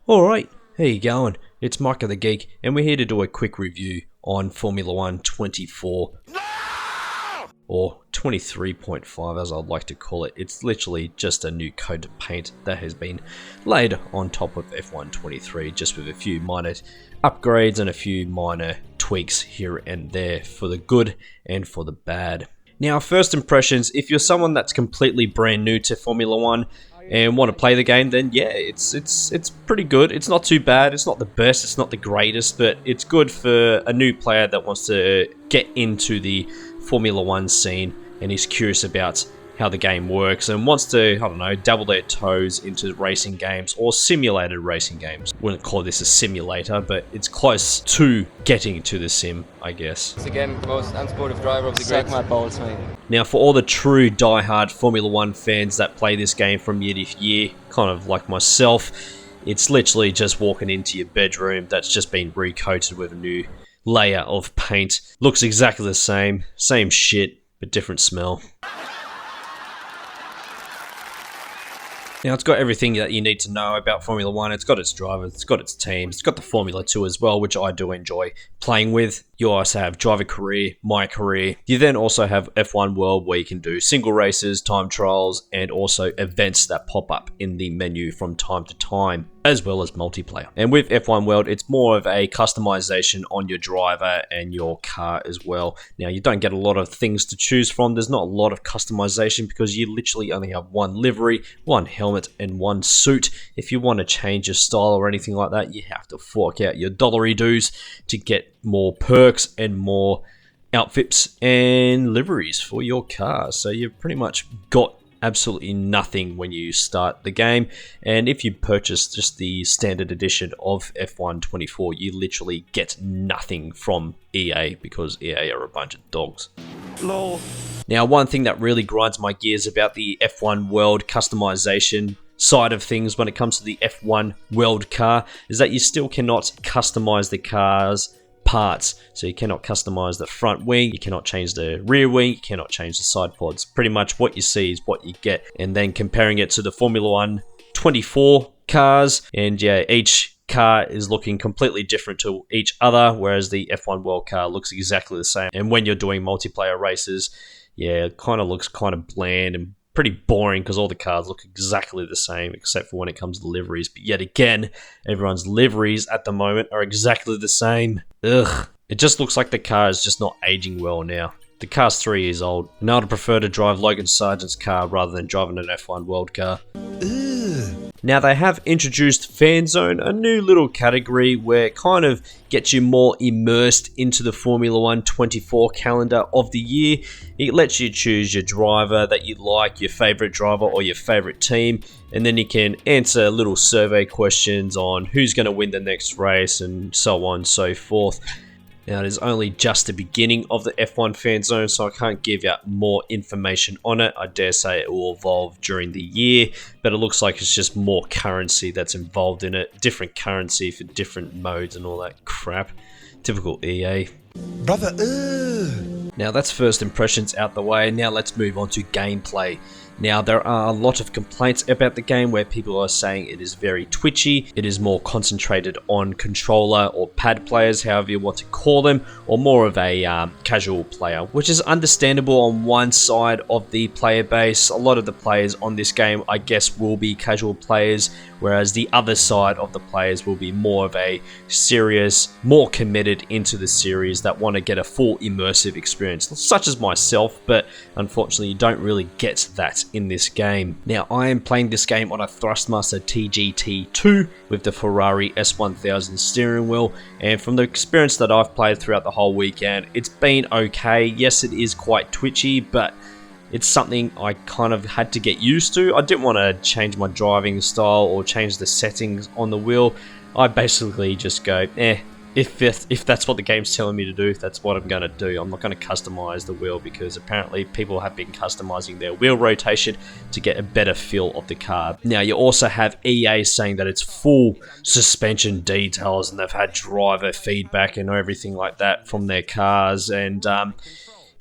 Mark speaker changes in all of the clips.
Speaker 1: Alright, how you going? It's Micah the Geek, and we're here to do a quick review on Formula 1 24. No! Or 23.5 as I'd like to call it. It's literally just a new coat of paint that has been laid on top of F1 23, just with a few minor upgrades and a few minor tweaks here and there for the good and for the bad. Now, first impressions, if you're someone that's completely brand new to Formula 1 and want to play the game, then yeah, it's pretty good. It's not too bad. It's not the best. It's not the greatest, but it's good for a new player that wants to get into the Formula 1 scene and is curious about how the game works and wants to, I don't know, dabble their toes into racing games or simulated racing games. Wouldn't call this a simulator, but it's close to getting to the sim, I guess.
Speaker 2: It's again the most unsportive driver of the grid. My balls, mate.
Speaker 1: Now, for all the true die-hard Formula 1 fans that play this game from year to year, kind of like myself, it's literally just walking into your bedroom that's just been recoated with a new layer of paint. Looks exactly the same shit, but different smell. Now, it's got everything that you need to know about Formula 1. It's got its drivers, it's got its teams, it's got the Formula 2 as well, which I do enjoy playing with. You also have driver career, my career. You then also have F1 World, where you can do single races, time trials, and also events that pop up in the menu from time to time, as well as multiplayer. And with F1 World, it's more of a customization on your driver and your car as well. Now, you don't get a lot of things to choose from. There's not a lot of customization because you literally only have one livery, one helmet, and one suit. If you want to change your style or anything like that, you have to fork out your dollary dues to get more perks and more outfits and liveries for your car. So you've pretty much got absolutely nothing when you start the game, and if you purchase just the standard edition of F1 24, you literally get nothing from EA because EA are a bunch of dogs. Lol. Now, one thing that really grinds my gears about the F1 World customization side of things when it comes to the F1 World car is that you still cannot customize the car's parts. So you cannot customize the front wing, you cannot change the rear wing, you cannot change the side pods. Pretty much what you see is what you get. And then comparing it to the Formula 1 24 cars, and yeah, each car is looking completely different to each other, whereas the F1 World car looks exactly the same. And when you're doing multiplayer races, yeah, it kind of looks kind of bland and pretty boring because all the cars look exactly the same except for when it comes to liveries. But yet again, everyone's liveries at the moment are exactly the same. Ugh. It just looks like the car is just not aging well now. The car's 3 years old. Now I'd prefer to drive Logan Sargent's car rather than driving an F1 World car. Now, they have introduced Fan Zone, a new little category where it kind of gets you more immersed into the Formula 1 24 calendar of the year. It lets you choose your driver that you like, your favorite driver or your favorite team, and then you can answer little survey questions on who's going to win the next race and so on and so forth. Now, it is only just the beginning of the F1 Fan Zone, so I can't give out more information on it. I dare say it will evolve during the year, but it looks like it's just more currency that's involved in it. Different currency for different modes and all that crap. Typical EA. Brother, Now, that's first impressions out the way. Now let's move on to gameplay. Now, there are a lot of complaints about the game where people are saying it is very twitchy, it is more concentrated on controller or pad players, however you want to call them, or more of a casual player, which is understandable on one side of the player base. A lot of the players on this game, I guess, will be casual players, whereas the other side of the players will be more of a serious, more committed into the series that want to get a full immersive experience, such as myself, but unfortunately you don't really get that in this game. Now, I am playing this game on a Thrustmaster TGT2 with the Ferrari S1000 steering wheel, and from the experience that I've played throughout the whole weekend, it's been okay. Yes, it is quite twitchy, but it's something I kind of had to get used to. I didn't want to change my driving style or change the settings on the wheel. I basically just go, if that's what the game's telling me to do, that's what I'm going to do. I'm not going to customize the wheel because apparently people have been customizing their wheel rotation to get a better feel of the car. Now, you also have EA saying that it's full suspension details and they've had driver feedback and everything like that from their cars, and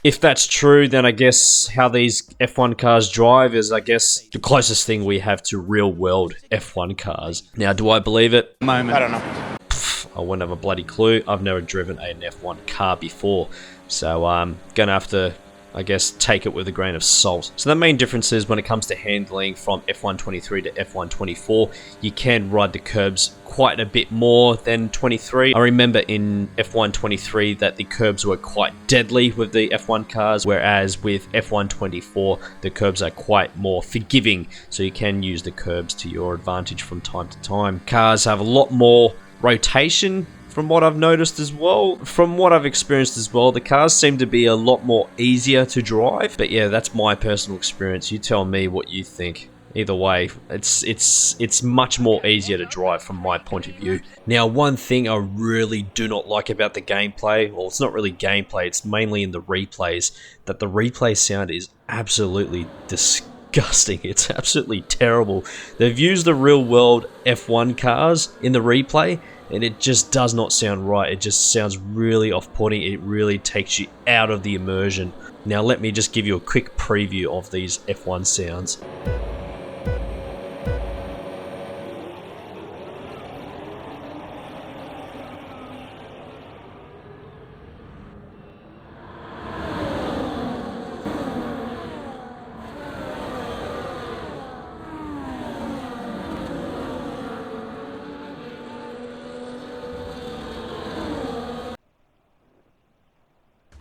Speaker 1: If that's true, then I guess how these F1 cars drive is, I guess, the closest thing we have to real-world F1 cars. Now, do I believe it?
Speaker 3: I don't know.
Speaker 1: I wouldn't have a bloody clue. I've never driven an F1 car before, so I'm gonna have to, I guess, take it with a grain of salt. So the main difference is when it comes to handling from F1 23 to F1 24, you can ride the curbs quite a bit more than 23. I remember in F1 23 that the curbs were quite deadly with the F1 cars, whereas with F1 24, the curbs are quite more forgiving, so you can use the curbs to your advantage from time to time. Cars have a lot more rotation from what I've noticed as well. From what I've experienced as well, the cars seem to be a lot more easier to drive. But yeah, that's my personal experience. You tell me what you think. Either way, it's much more easier to drive from my point of view. Now, one thing I really do not like about the gameplay, well, it's not really gameplay, it's mainly in the replays, that the replay sound is absolutely disgusting. It's absolutely terrible. They've used the real world F1 cars in the replay, and it just does not sound right. It just sounds really off-putting. It really takes you out of the immersion. Now let me just give you a quick preview of these F1 sounds.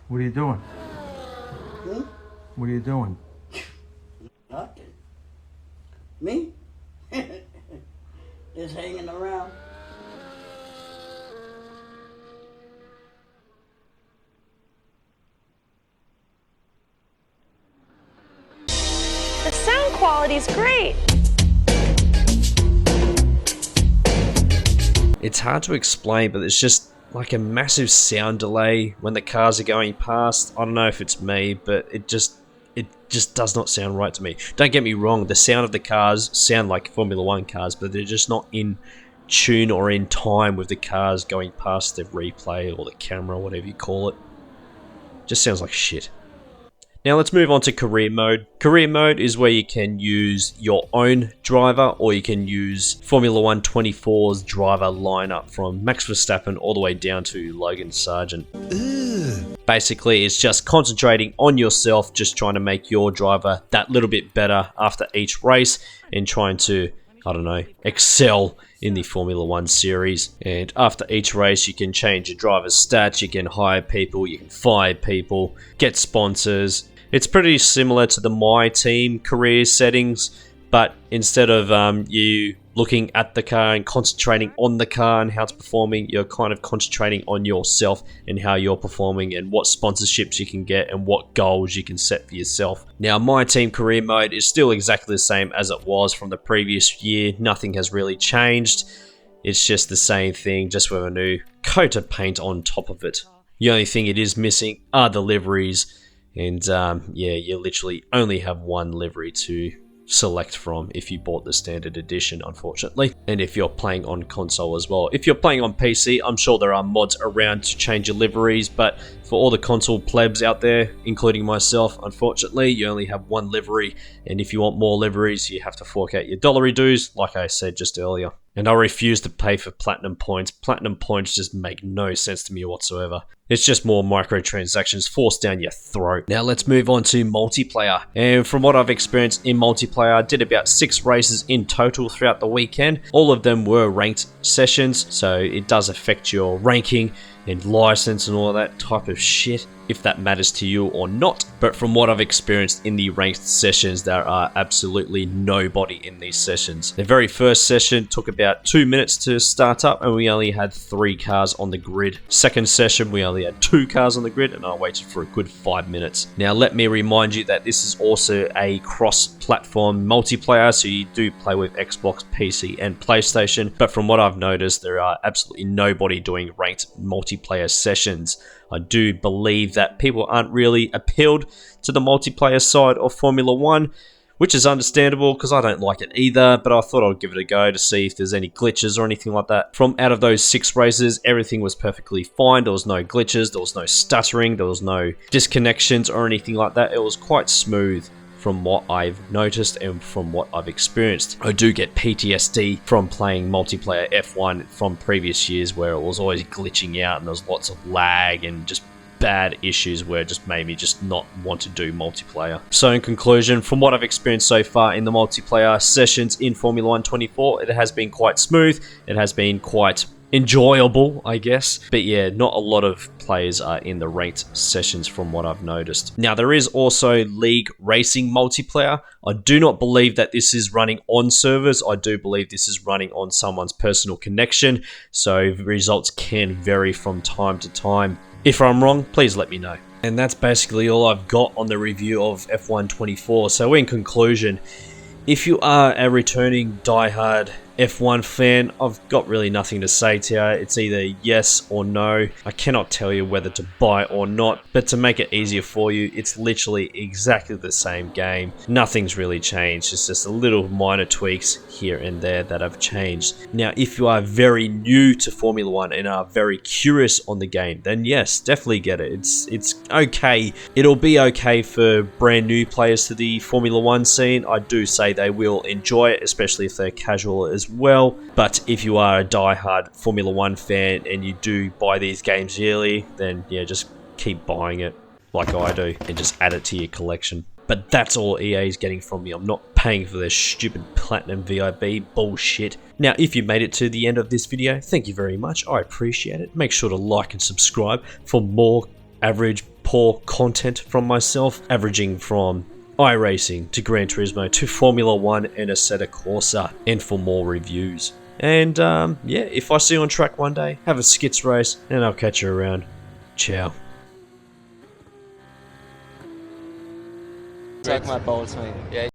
Speaker 4: What are you doing?
Speaker 5: Hmm?
Speaker 4: What are you doing?
Speaker 5: Nothing. Me? Just hanging around.
Speaker 6: The sound quality's great.
Speaker 1: It's hard to explain, but it's just like a massive sound delay when the cars are going past. I don't know if it's me, but it just does not sound right to me. Don't get me wrong, the sound of the cars sound like Formula 1 cars, but they're just not in tune or in time with the cars going past the replay or the camera, whatever you call it. Just sounds like shit. Now let's move on to career mode. Career mode is where you can use your own driver, or you can use Formula 1 24's driver lineup from Max Verstappen all the way down to Logan Sargent. Basically, it's just concentrating on yourself, just trying to make your driver that little bit better after each race and trying to, I don't know, excel in the Formula 1 series. And after each race, you can change your driver's stats, you can hire people, you can fire people, get sponsors. It's pretty similar to the My Team career settings, but instead of you looking at the car and concentrating on the car and how it's performing, you're kind of concentrating on yourself and how you're performing and what sponsorships you can get and what goals you can set for yourself. Now, My Team career mode is still exactly the same as it was from the previous year. Nothing has really changed. It's just the same thing, just with a new coat of paint on top of it. The only thing it is missing are the liveries. And yeah, you literally only have one livery to select from if you bought the standard edition, unfortunately. And if you're playing on console as well. If you're playing on PC, I'm sure there are mods around to change your liveries, but for all the console plebs out there, including myself, unfortunately, you only have one livery, and if you want more liveries, you have to fork out your dollary dues, like I said just earlier. And I refuse to pay for platinum points. Platinum points just make no sense to me whatsoever. It's just more microtransactions forced down your throat. Now let's move on to multiplayer. And from what I've experienced in multiplayer, I did about 6 races in total throughout the weekend. All of them were ranked sessions, so it does affect your ranking and license and all of that type of shit, if that matters to you or not. But from what I've experienced in the ranked sessions, there are absolutely nobody in these sessions. The very first session took about 2 minutes to start up, and we only had 3 cars on the grid. Second session, we only had 2 cars on the grid, and I waited for a good 5 minutes. Now let me remind you that this is also a cross-platform multiplayer, so you do play with Xbox, PC, and PlayStation. But from what I've noticed, there are absolutely nobody doing ranked multiplayer sessions. I do believe that people aren't really appealed to the multiplayer side of Formula 1, which is understandable because I don't like it either, but I thought I'd give it a go to see if there's any glitches or anything like that. From out of those 6 races, everything was perfectly fine. There was no glitches, there was no stuttering, there was no disconnections or anything like that. It was quite smooth from what I've noticed and from what I've experienced. I do get PTSD from playing multiplayer F1 from previous years where it was always glitching out and there was lots of lag and just bad issues where it just made me just not want to do multiplayer. So in conclusion, from what I've experienced so far in the multiplayer sessions in Formula 1 24, it has been quite smooth, it has been quite enjoyable, I guess. But yeah, not a lot of players are in the ranked sessions from what I've noticed. Now, there is also League Racing multiplayer. I do not believe that this is running on servers. I do believe this is running on someone's personal connection. So results can vary from time to time. If I'm wrong, please let me know. And that's basically all I've got on the review of F1 24. So in conclusion, if you are a returning diehard F1 fan, I've got really nothing to say to you. It's either yes or no. I cannot tell you whether to buy or not, but to make it easier for you, it's literally exactly the same game. Nothing's really changed. It's just a little minor tweaks here and there that have changed. Now, if you are very new to Formula 1 and are very curious on the game, then yes, definitely get it. It's okay. It'll be okay for brand new players to the Formula 1 scene. I do say they will enjoy it, especially if they're casual as well. But if you are a die-hard Formula 1 fan and you do buy these games yearly, then yeah, just keep buying it like I do and just add it to your collection. But that's all EA is getting from me. I'm not paying for their stupid Platinum VIB bullshit. Now, if you made it to the end of this video, thank you very much. I appreciate it. Make sure to like and subscribe for more average poor content from myself, averaging from iRacing to Gran Turismo to Formula 1 and Assetto Corsa, and for more reviews. And yeah, if I see you on track one day, have a skits race and I'll catch you around. Ciao.
Speaker 2: Suck my balls, mate. Yeah.